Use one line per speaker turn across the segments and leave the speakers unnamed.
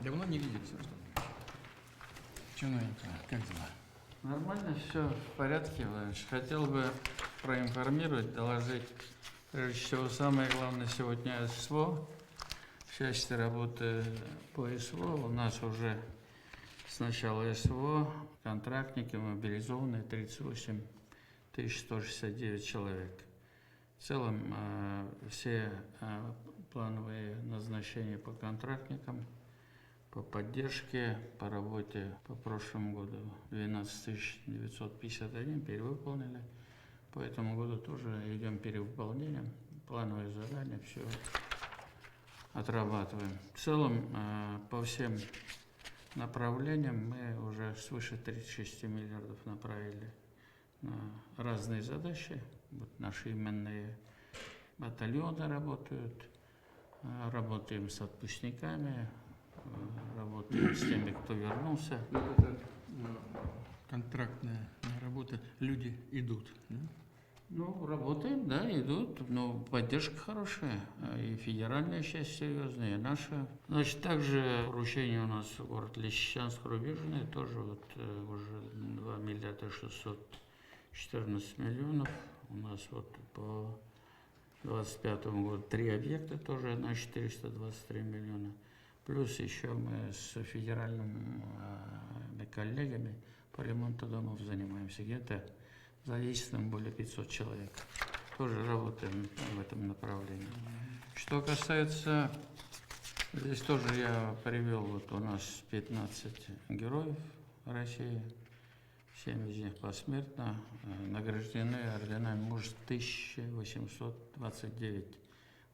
Давно не виделись, Рустам. Чего новенького? Как дела?
Нормально, все в порядке, Владимир. Хотел бы проинформировать, доложить, прежде всего, самое главное сегодня СВО. В части работы по СВО у нас уже с начала СВО контрактники мобилизованные 38 169 человек. В целом все плановые назначения по контрактникам, по поддержке, по работе по прошлому году 12 951 перевыполнили. По этому году тоже идем перевыполнением. Плановые задания, все отрабатываем. В целом по всем направлениям мы уже свыше 36 миллиардов направили на разные задачи. Вот наши именные батальоны работают, работаем с отпускниками, работаем с теми, кто вернулся.
Это контрактная работа, люди идут, да?
Ну, работаем, да, идут, но поддержка хорошая, и федеральная часть серьезная, и наша. Значит, также поручение у нас город Лисичанск, Рубежный, тоже вот уже 2 миллиарда 614 миллионов. У нас вот по 2025 году 3 объекта тоже на 423 миллиона. Плюс еще мы с федеральными коллегами по ремонту домов занимаемся. Где-то задействовано более 500 человек. Тоже работаем в этом направлении. Что касается, здесь тоже я привел, вот у нас 15 героев России, 7 из них посмертно, награждены орденами мужества 1829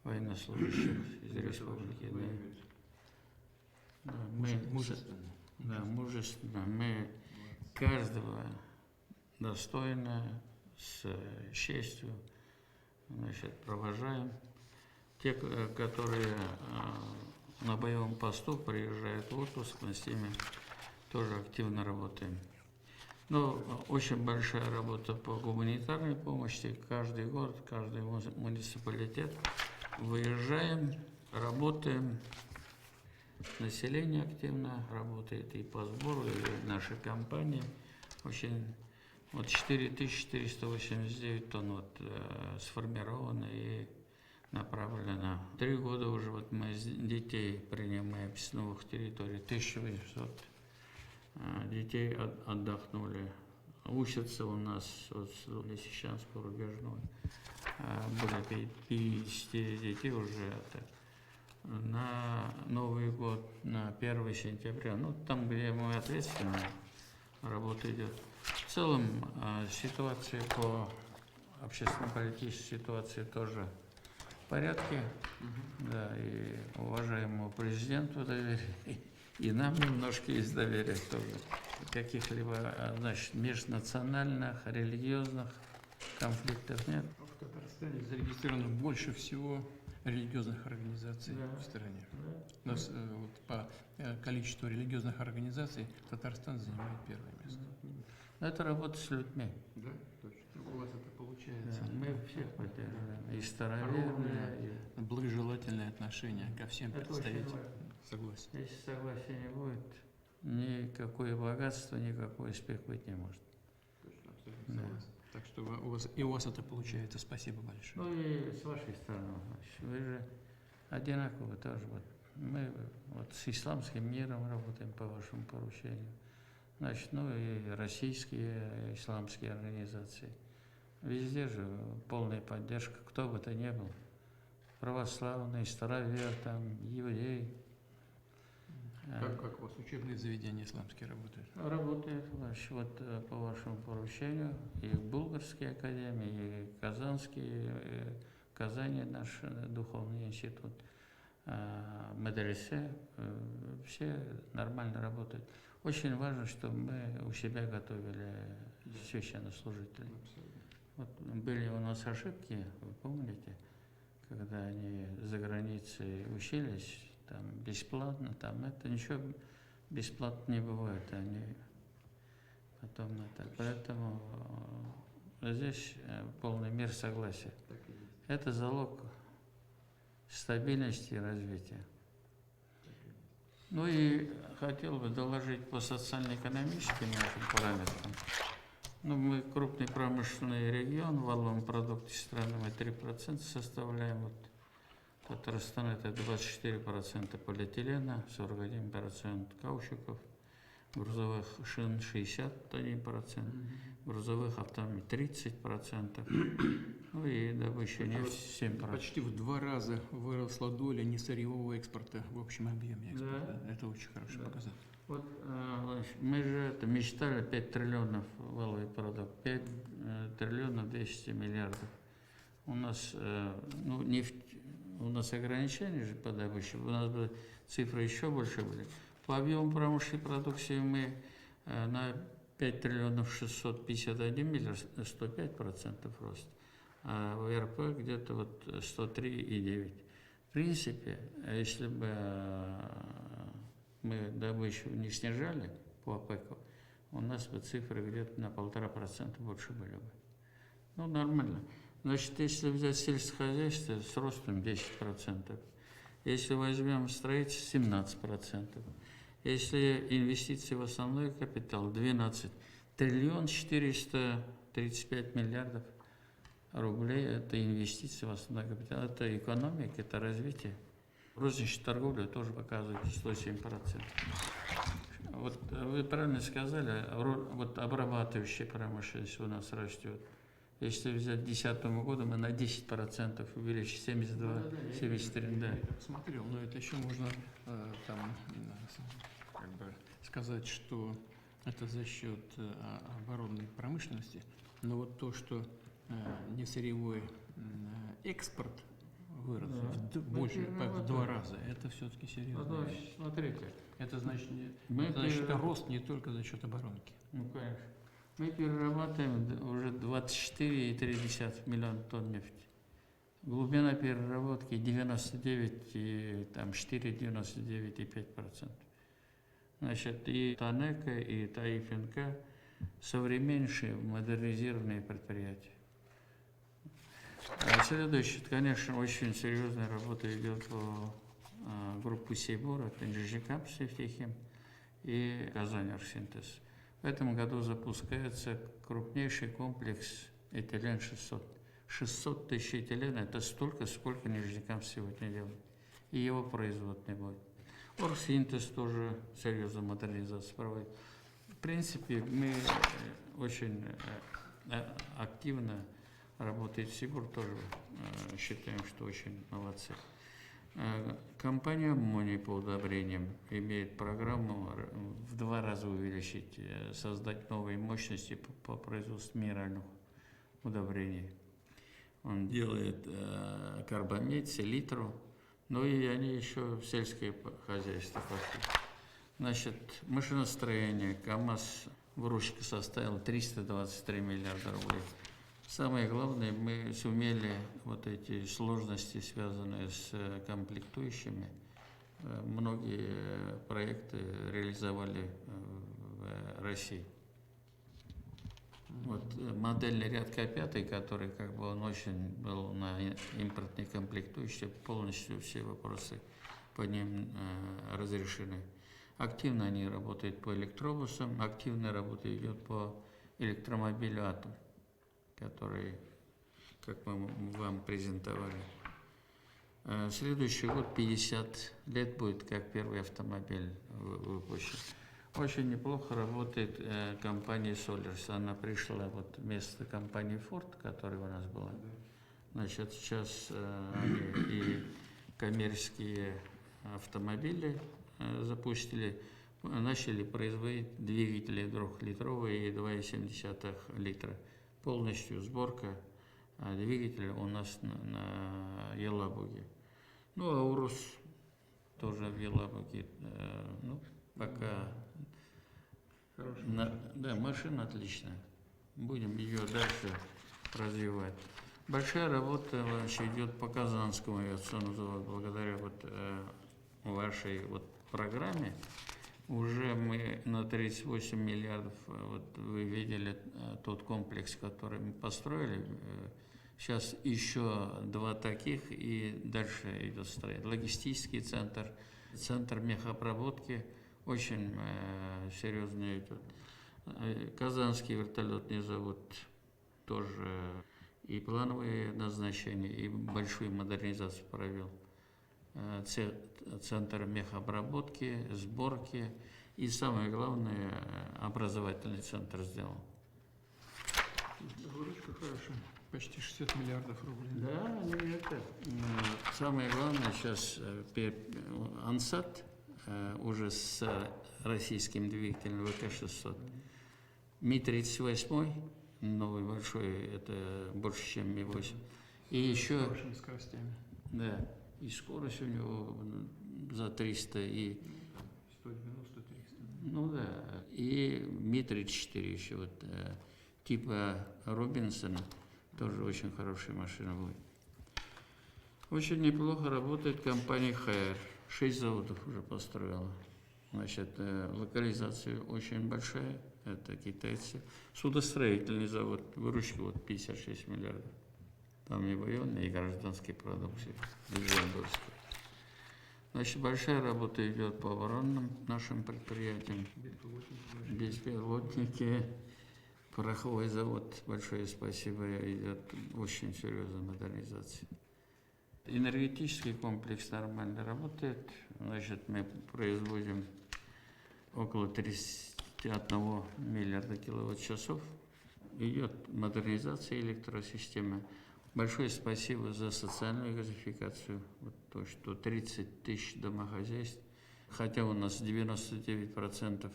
военнослужащих из республики. Да,
Мужественно.
Да, мужественно. Мы каждого достойно, с честью, значит, провожаем. Те, которые на боевом посту приезжают в отпуск, мы с ними тоже активно работаем. Но очень большая работа по гуманитарной помощи. Каждый город, каждый муниципалитет выезжаем, работаем. Население активно работает и по сбору, и наши компании. Очень, вот 4489 тонн вот, сформировано и направлено. 3 года уже вот мы детей принимаем с новых территорий. 1800 детей отдохнули. Учатся у нас вот, в Лисичанску, Рубежной. Более 50 детей уже это. На Новый год, на 1 сентября, ну там, где мы ответственны, работа идет. В целом ситуация по общественно-политической ситуации тоже в порядке, да, и уважаемому президенту доверие, и нам немножко есть доверие тоже. Каких-либо, значит, межнациональных, религиозных конфликтов нет.
В Татарстане зарегистрировано больше всего религиозных организаций в стране.
Да.
У нас вот, по количеству религиозных организаций Татарстан занимает первое место.
Это работа с людьми.
Да, точно. У вас это получается.
Да, мы всех поддерживаем. И староверные, и...
Благожелательное отношение ко всем
Это
представителям.
очень важно.
Согласен.
Если согласия не будет, никакое богатство, никакой успех быть не может.
Точно, абсолютно согласен. Так что у вас это получается. Спасибо большое.
Ну и с вашей стороны, значит, вы же одинаково тоже. Вот. Мы вот с исламским миром работаем по вашему поручению. Значит, ну и российские исламские организации. Везде же полная поддержка, кто бы то ни был. Православный, старовер, там, еврей.
Как у вас учебные заведения исламские работают?
Работает, значит, вот по вашему поручению и Булгарские академии, и Казанский, и в Казани наш духовный институт, медресе, все нормально работают. Очень важно, чтобы мы у себя готовили священнослужителей. Вот были у нас ошибки, вы помните, когда они за границей учились, там бесплатно, там это ничего бесплатно не бывает, они потом это. Поэтому здесь полный мир согласия. Это залог стабильности и развития. Ну и хотел бы доложить по социально-экономическим нашим параметрам. Ну, мы крупный промышленный регион, в валовом продукте страны мы 3% составляем. Вот Татарстан это 24% полиэтилена, 41% каучуков, грузовых шин 61%, грузовых автомобилей 30%, ну и добыча нефти 7%.
Почти в 2 раза выросла доля несырьевого экспорта в общем объеме экспорта.
Да.
Это очень хороший показатель.
Вот мы же мечтали 5 триллионов валовый продукт, 5 триллионов 200 миллиардов. У нас нефть, у нас ограничения же по добыче, у нас бы цифры еще больше были. По объему промышленной продукции мы на 5 триллионов 651 миллиард, 105% рост, а ВРП где-то вот 103,9. В принципе, если бы мы добычу не снижали по ОПЕКу, у нас бы цифры где-то на 1,5% больше были бы. Ну, нормально. Значит, если взять сельское хозяйство с ростом 10%, если возьмем строительство 17%, если инвестиции в основной капитал 12, триллион 435 миллиардов рублей, это инвестиции в основной капитал, это экономика, это развитие. Розничная торговля тоже показывает 107%. Вот вы правильно сказали, вот обрабатывающая промышленность у нас растет. Если взять к 2010 году, мы на 10% увеличили, 72, 73, да.
Я посмотрел, но это еще можно как бы сказать, что это за счет оборонной промышленности. Но вот то, что несырьевой экспорт вырос больше, в 2 раза, это все-таки серьезно.
Смотрите.
Это значит,
Мы
рост не только за счет оборонки.
Ну, конечно. Мы перерабатываем уже 24,3 миллиона тонн нефти. Глубина переработки 99,4-99,5%. Значит, и Танека, и Таифинка современнейшие модернизированные предприятия. Следующее, конечно, очень серьезная работа идет по группе Сейбор, это Нижнекамск Нефтехим и Казань Оргсинтез. В этом году запускается крупнейший комплекс этилен-600. 600 тысяч этилена – это столько, сколько Нижнекамск сегодня делает. И его производной будет. Оргсинтез тоже серьезную модернизацию проводит. В принципе, мы очень активно работает Сибур, тоже считаем, что очень молодцы. Компания «Аммоний» по удобрениям имеет программу в 2 раза увеличить, создать новые мощности по производству минеральных удобрений. Он делает карбамид, селитру, ну и они еще в сельское хозяйство пошли. Значит, машиностроение, КАМАЗ выручка составила 323 миллиарда рублей. Самое главное, мы сумели вот эти сложности, связанные с комплектующими, многие проекты реализовали в России. Вот модельный ряд К5, который как бы он очень был на импортной комплектующей, полностью все вопросы по ним разрешены. Активно они работают по электробусам, активная работа идет по электромобилю «Атом», который, как мы вам презентовали. Следующий год 50 лет будет, как первый автомобиль выпущен. Очень неплохо работает компания Solers. Она пришла вот вместо компании Ford, которая у нас была. Значит, сейчас они и коммерческие автомобили запустили, начали производить двигатели 2-литровые и 2,7 литра. Полностью сборка двигателя у нас на Елабуге. Ну, а Урус тоже в Елабуге. Ну, пока... Да, машина отличная. Будем ее дальше развивать. Большая работа вообще идет по Казанскому авиационному заводу. Благодаря вот вашей вот программе уже мы на 38 миллиардов, вот вы видели тот комплекс, который мы построили. Сейчас еще 2 таких, и дальше идет строить. Логистический центр, Центр мехобработки очень серьезно идет. Казанский вертолетный завод тоже и плановые назначения, и большую модернизацию провел. Центр мехобработки, сборки и, самое главное, образовательный центр сделал.
Выручка хорошая. Почти 60 миллиардов рублей.
Да, ну это. Самое главное сейчас Ансат уже с российским двигателем ВК-600. Ми-38, новый большой, это больше, чем Ми-8. И еще...
С хорошими скоростями.
Да, и скорость у него за 300, и...
190-300.
Ну да, и Ми-34 еще, вот, типа Робинсона, тоже очень хорошая машина будет. Очень неплохо работает компания Хайер. 6 заводов уже построила. Значит, локализация очень большая, это китайцы. Судостроительный завод, выручка вот 56 миллиардов. Там и военные, и гражданские продукции, Дежендовские. Значит, большая работа идет по оборонным нашим предприятиям. Беспилотники, пороховой завод, большое спасибо, идет очень серьезная модернизация. Энергетический комплекс нормально работает. Значит, мы производим около 31 миллиарда киловатт-часов. Идет модернизация электросистемы. Большое спасибо за социальную газификацию. Вот то, что 30 тысяч домохозяйств, хотя у нас 99%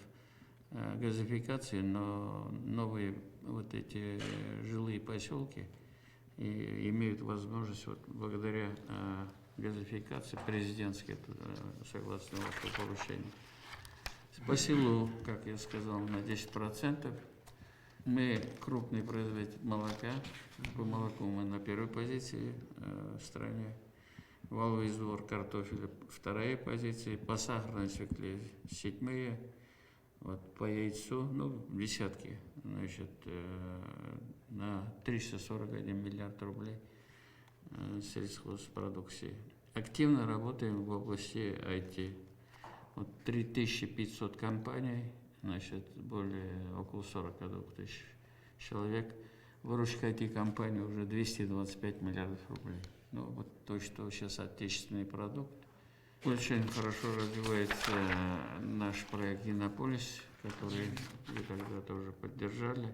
газификации, но новые вот эти жилые поселки и имеют возможность вот благодаря газификации президентской, согласно вашему поручению. По селу, как я сказал, на 10%. Мы крупный производитель молока. По молоку мы на первой позиции в стране. Валовый сбор картофеля вторая позиция. По сахарной свекле 7-е. Вот, по яйцу, ну, десятки, значит, на 341 миллиард рублей сельхозпродукции. Активно работаем в области IT. Вот 3500 компаний, значит, около 42 тысяч человек. Выручка IT-компании уже 225 миллиардов рублей. Ну, вот то, что сейчас отечественный продукт. Очень хорошо развивается наш проект «Иннополис», который вы когда-то уже поддержали.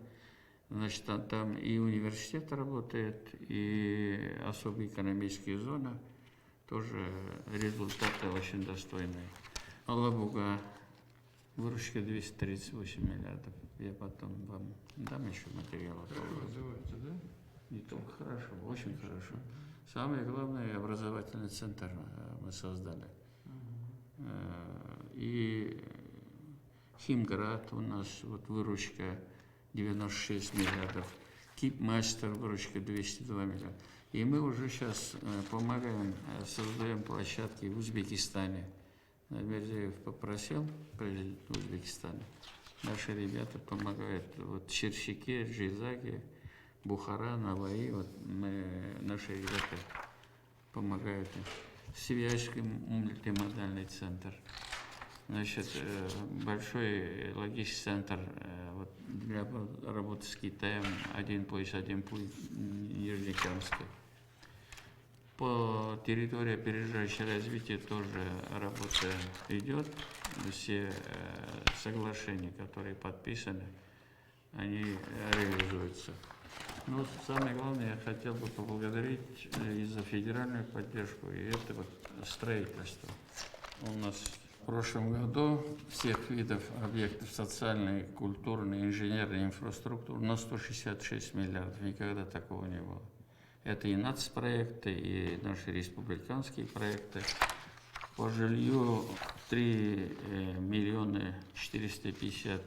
Значит, там и университет работает, и особая экономическая зона. Тоже результаты очень достойные. Алабуга, выручка 238 миллиардов. Я потом вам дам еще материалы.
Хорошо развивается, да?
Не только хорошо, очень хорошо. Самое главное, образовательный центр мы создали. И Химград у нас вот выручка 96 миллиардов. Кипмастер выручка 202 миллиарда. И мы уже сейчас помогаем, создаем площадки в Узбекистане. Мерзиев попросил, президент Узбекистана. Наши ребята помогают вот в Черщике, Жизаге, Бухара, Наваи. Вот наши ребята помогают. Связский мультимодальный центр. Значит, большой логистический центр вот, для работы с Китаем, один пояс, один путь, Нижнекамский. По территории опережающего развития тоже работа идет. Все соглашения, которые подписаны, они реализуются. Но самое главное, я хотел бы поблагодарить и за федеральную поддержку, и это вот строительство. У нас в прошлом году всех видов объектов социальной, культурной, инженерной инфраструктуры на 166 миллиардов. Никогда такого не было. Это и нацпроекты, и наши республиканские проекты. По жилью 3 миллиона 450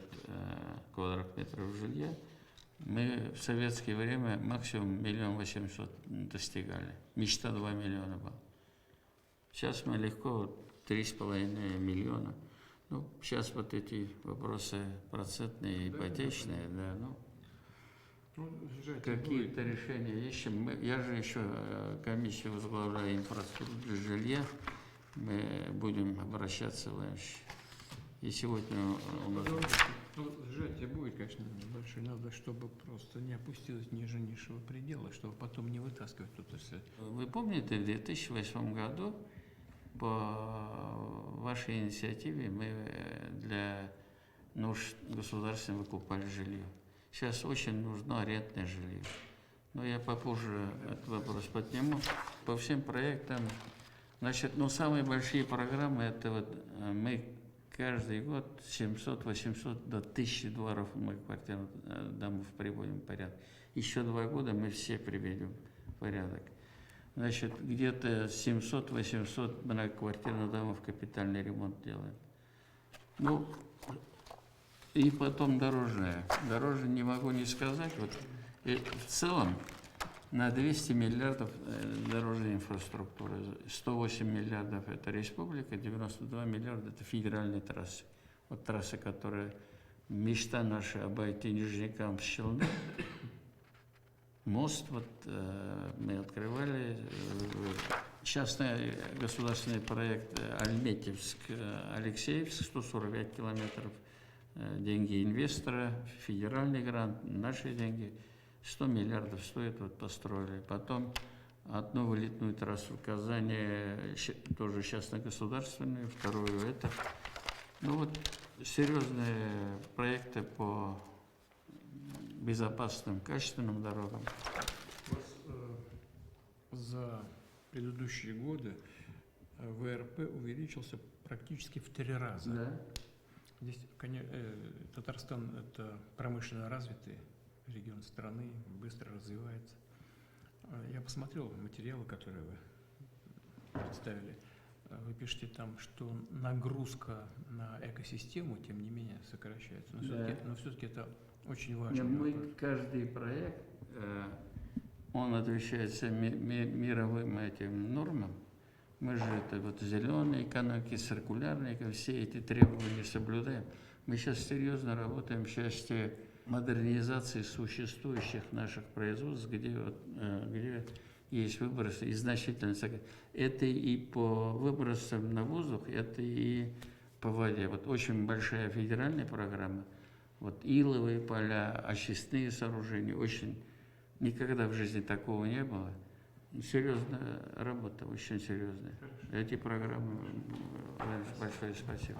квадратных метров жилья. Мы в советское время максимум 1 800 000 достигали. Мечта 2 миллиона была. Сейчас мы легко 3,5 миллиона. Ну, сейчас вот эти вопросы процентные, ипотечные, да, ну, какие-то решения ищем. Я же еще комиссию возглавляю инфраструктуры жилья. мы будем обращаться в МЧ. И сегодня у нас...
Ну, сжатие будет, конечно, небольшое. Надо, чтобы просто не опустилось ниже низшего предела, чтобы потом не вытаскивать тут все.
Вы помните, в 2008 году по вашей инициативе мы для нужд государства выкупали жилье. Сейчас очень нужно арендное жилье. Но я попозже этот вопрос подниму. По всем проектам, значит, самые большие программы, это вот мы каждый год 700, 800 до 1000 дворов мы квартирных домов приводим в порядок. Еще 2 года мы все приведем в порядок. Значит, где-то 700-800 многоквартирных домов капитальный ремонт делаем. Ну, и потом дорожное. Дорожное не могу не сказать. Вот, и в целом на 200 миллиардов дорожной инфраструктуры. 108 миллиардов это республика, 92 миллиарда это федеральные трассы. Вот трассы, которые мечта наша обойти Нижнекамск, Челны. Мост вот мы открывали, частный государственный проект Альметьевск-Алексеевск, 145 километров, деньги инвестора, федеральный грант, наши деньги, 100 миллиардов стоит, вот построили. Потом одну вылетную трассу в Казани, тоже частно-государственную, вторую это. Ну вот серьезные проекты по безопасным, качественным дорогам.
За предыдущие годы ВРП увеличился практически в 3 раза.
Да.
Здесь, конечно, Татарстан – это промышленно развитый регион страны, быстро развивается. Я посмотрел материалы, которые вы представили. Вы пишете там, что нагрузка на экосистему, тем не менее, сокращается. Но все-таки это очень важно.
Каждый проект, он отвечает всем мировым этим нормам. Мы же это вот зеленые экономики, циркулярные, все эти требования соблюдаем. Мы сейчас серьезно работаем в части модернизации существующих наших производств, где есть выбросы и значительно. Это и по выбросам на воздух, это и по воде. Вот очень большая федеральная программа. Вот иловые поля, очистные сооружения, очень никогда в жизни такого не было. Серьезная работа, очень серьезная. Эти программы, большое спасибо.